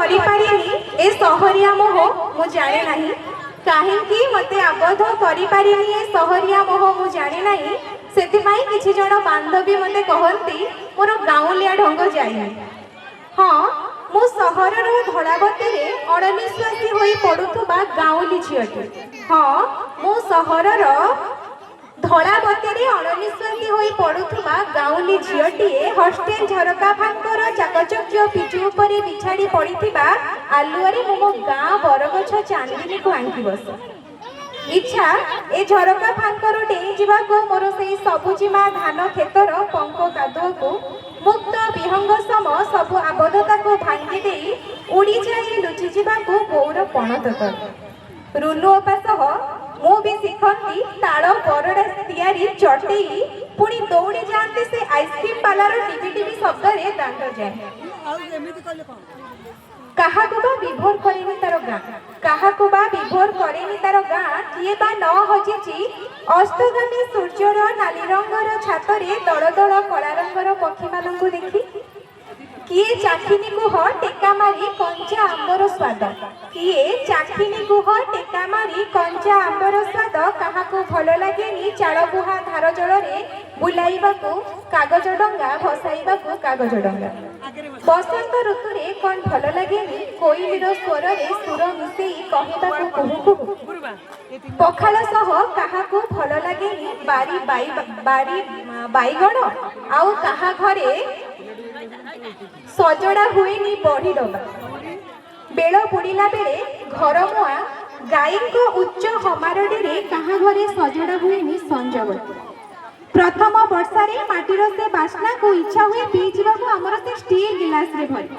କରିପାରିନି ଏ ସହରିଆ ମୋହ ମୁଁ ଜାଣେ ନାହିଁ। କାହିଁକି ମତେ ଆବଦ୍ଧ କରିପାରିନି ଏ ସହରିଆ ମୋହ ମୁଁ ଜାଣେ ନାହିଁ। ସେଥିପାଇଁ କିଛି ଜଣ ବାନ୍ଧବୀ ମତେ କହନ୍ତି ମୋର ଗାଉଁଲିଆ ଢଙ୍ଗ ଯାଇନି। ହଁ, ମୁଁ ସହରର ଧଳାବତୀରେ ଅଣନିଶ୍ୱାସୀ ହୋଇ ପଡୁଥିବା ଗାଉଁଲି ଝିଅଟି। ହଁ, ମୁଁ ସହରର ଧଳାବତୀରେ ଅଣନିଶ୍ୱାସୀ ହୋଇ ପଡୁଥିବା ଗାଉଁଲି ଝିଅଟିଏ। ହଷ୍ଟେଲ ଝରକା ଫାଙ୍କର ଚାକଚକ୍ୟ ପିଚୁ ଉପରେ ବିଛାଡ଼ି ପଡ଼ିଥିବା ଆଲୁଅରେ ମୁଁ ମୋ ଗାଁ ବରଗଛ ଚାନ୍ଦିନୀକୁ ଆଙ୍କି ବସେ। ଇଚ୍ଛା ଏ ଝରକା ଫାଙ୍କରୁ ଡେଇଁ ଯିବାକୁ ମୋର ସେଇ ସବୁଜିମା ଧାନ କ୍ଷେତର ପଙ୍କ କାଦୁଅକୁ ମୁକ୍ତ ବିହଙ୍ଗ ସମ ସବୁ ଆବଦ୍ଧତାକୁ ଭାଙ୍ଗି ଦେଇ ଉଡ଼ିଯାଇ ଲୁଚିଯିବାକୁ ବୋଉର ପଣତ ତଳେ। ରୁନୁ ଅପା ସହ ମୁଁ ବି ଶିଖନ୍ତି ତାଳ ବରଡ଼ା ତିଆରି ଚଟେଇ। ପୁଣି ଦୌଡ଼ି ଯାଆନ୍ତି ସେ ଆଇସ୍କ୍ରିମ୍ ବାଲାର ଟିଭି ଟିଭି ଶବ୍ଦରେ ଦାଣ୍ଡ ଯାଏ। କାହାକୁ ବା ବିଭୋର କରେନି ତାର ଗାଁ, କାହାକୁ ବା ବିଭୋର କରେନି ତାର ଗାଁ। କିଏ ବା ନ ହଜିଛି ଅସ୍ତଗାମୀ ସୂର୍ଯ୍ୟର ନାଲି ରଙ୍ଗର ଛାତରେ ଦଳ ଦଳ କଳା ରଙ୍ଗର ପକ୍ଷୀମାନଙ୍କୁ ଦେଖି। କିଏ ଚାଖିନି କୁହ ଟେକା ମାରି କଞ୍ଚା ଆମ୍ବର ସ୍ୱାଦ, କିଏ ଚାଖିନି କୁହ ଟେକା ମାରି କଞ୍ଚା ଆମ୍ବର ସ୍ୱାଦ। କାହାକୁ ଭଲ ଲାଗେନି ଚାଳ ବୁହା ଧାର ଜଳରେ ବୁଲାଇବାକୁ କାଗଜ ଡଙ୍ଗା, ଭସାଇବାକୁ କାଗଜ ଡଙ୍ଗା। ବସନ୍ତ ଋତୁରେ କ'ଣ ଭଲ ଲାଗେନି କୋଇଲିର ସ୍ୱରରେ ସୁର ମିଶେଇ କହିବାକୁ କୁହୁ କୁହୁ। ପଖାଳ ସହ କାହାକୁ ଭଲ ଲାଗେନି ବାରି ବାଇଗଣ, ଆଉ କାହା ଘରେ ସଜଡ଼ା ହୁଏନି ବଢି ଡବା। ବେଳ ବୁଡ଼ିଲା ବେଳେ ଘରମୁଆଁ ଗାଈଙ୍କ ଉଚ୍ଚ ହମାରଡ଼ିରେ କାହା ଘରେ ସଜଡ଼ା ହୁଏନି ସଞ୍ଜବତୀ। ପ୍ରଥମ ବର୍ଷାରେ ମାଟିର ସେ ବାସ୍ନାକୁ ଇଚ୍ଛା ହୁଏ ପିଇଯିବାକୁ ଆମର ସେ ଷ୍ଟିଲ୍ ଗିଲାସରେ ଭରି।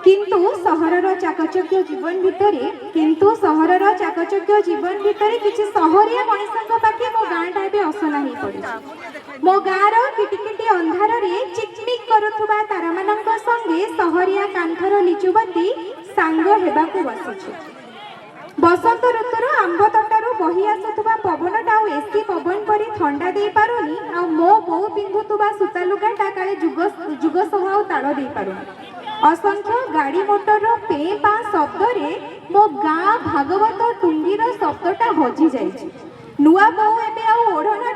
କିନ୍ତୁ ସହରର ଚାକଚକ୍ୟ ଜୀବନ ଭିତରେ କିଛି ସହରିଆ ମଣିଷଙ୍କ ପାଖେ ମୋ ଗାଁଟା ଏବେ ଅସନା ହେଇ ପଡ଼ିଛି। ମୋ ଗାଁର କିଟିକିଟି ଅନ୍ଧାରରେ ଚିକମିକ କରୁଥିବା ତାରାମାନଙ୍କ ସଙ୍ଗେ ସହରିଆ କାନ୍ଥର ଲିଚୁବତୀ ସାଙ୍ଗ ହେବାକୁ ବସିଛି। ବସନ୍ତ ଋତୁର ଆମ୍ବ ତୋଟାରୁ ବହି ଆସୁଥିବା ପବନଟା ଆଉ ଏସି ପବନ ପରି ଥଣ୍ଡା ଦେଇପାରୁନି। ଆଉ ମୋ ବୋଉ ପିନ୍ଧୁଥିବା ସୂତା ଲୁଗାଟା କାଳେ ଯୁଗ ସହ ଆଉ ତାଳ ଦେଇପାରୁନି। ଅସଂଖ୍ୟ ଗାଡ଼ି ମୋଟରର ପେଁ ପାଁ ଶବ୍ଦରେ ମୋ ଗାଁ ଭାଗବତ ଟୁଙ୍ଗିର ଶବ୍ଦଟା ହଜି ଯାଇଛି। ନୂଆ ବୋଉ ଏବେ ଆଉ ଓଢ଼ଣା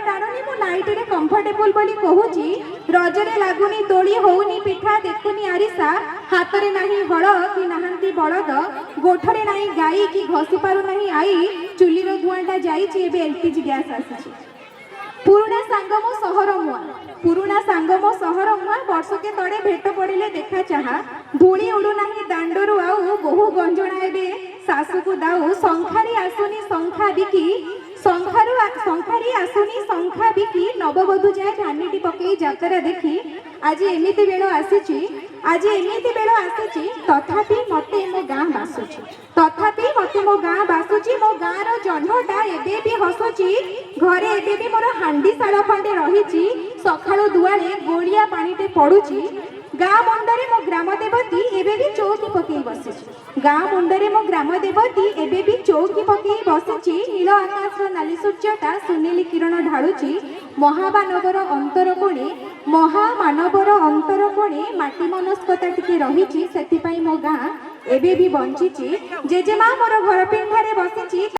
ଟାଣୁନି, ମୁଁ ନାଇଟିରେ କମ୍ଫର୍ଟେବୁଲ ବୋଲି କହୁଛି। ରଜରେ ଲାଗୁନି ଦୋଳି, ହଉନି ପିଠା, ଦେଖୁନି ଆରିସା। ହାତରେ ନାହିଁ ହଳ କି ନାହାନ୍ତି ବଳଦ, ଗୋଠରେ ନାହିଁ ଗାଈ କି ଘଷି ପାରୁନାହିଁ ଆଈ। ଚୁଲିର ଧୂଆଁଟା ଯାଇଛି, ଏବେ LPG ଗ୍ୟାସ୍ ଆସିଛି। ପୁରୁଣା ସାଙ୍ଗ ମୋ ସହର ମୁଆଁ ବର୍ଷକେ ତଳେ ଭେଟ ପଡ଼ିଲେ ଦେଖା ଚାହା। ଧୂଳି ଉଡ଼ୁନାହିଁ ଦାଣ୍ଡରୁ ଆଉ, ବୋହୁ ଗଞ୍ଜଣା ଏବେ ଶାଶୁକୁ ଦାଉ। ଶଙ୍ଖାରି ଆସୁନି ଶଙ୍ଖା ବିକି ନବବଧୂ ଯାଏ ଭାନିଟି ପକେଇ ଯାତ୍ରା ଦେଖି। ଆଜି ଏମିତି ବେଳ ଆସିଛି, ତଥାପି ମତେ ମୋ ଗାଁ ବାସୁଛି। ମୋ ଗାଁର ଜହ୍ନଟା ଏବେ ବି ହସୁଛି। ଘରେ ଏବେ ବି ମୋର ହାଣ୍ଡିଶାଳ ଖଣ୍ଡେ ରହିଛି। ସକାଳୁ ଦୁଆରେ ଗୋଳିଆ ପାଣିଟେ ପଡୁଛି। ଗାଁ ମୁଣ୍ଡରେ ମୋ ଗ୍ରାମ ଦେବତୀ ଏବେ ବି ଚୌକି ପକେଇ ବସିଛି। ନୀଳ ଆକାଶର ନାଲି ସୂର୍ଯ୍ୟଟା ସୁନେଲି କିରଣ ଢାଳୁଛି। ମହାମାନବର ଅନ୍ତର କୋଣେ ମାଟି ମନସ୍କତା ଟିକେ ରହିଛି। ସେଥିପାଇଁ ମୋ ଗାଁ ଏବେ ବି ବଞ୍ଚିଛି। ଜେଜେମା ମୋର ଘର ପିଣ୍ଡାରେ ବସିଛି।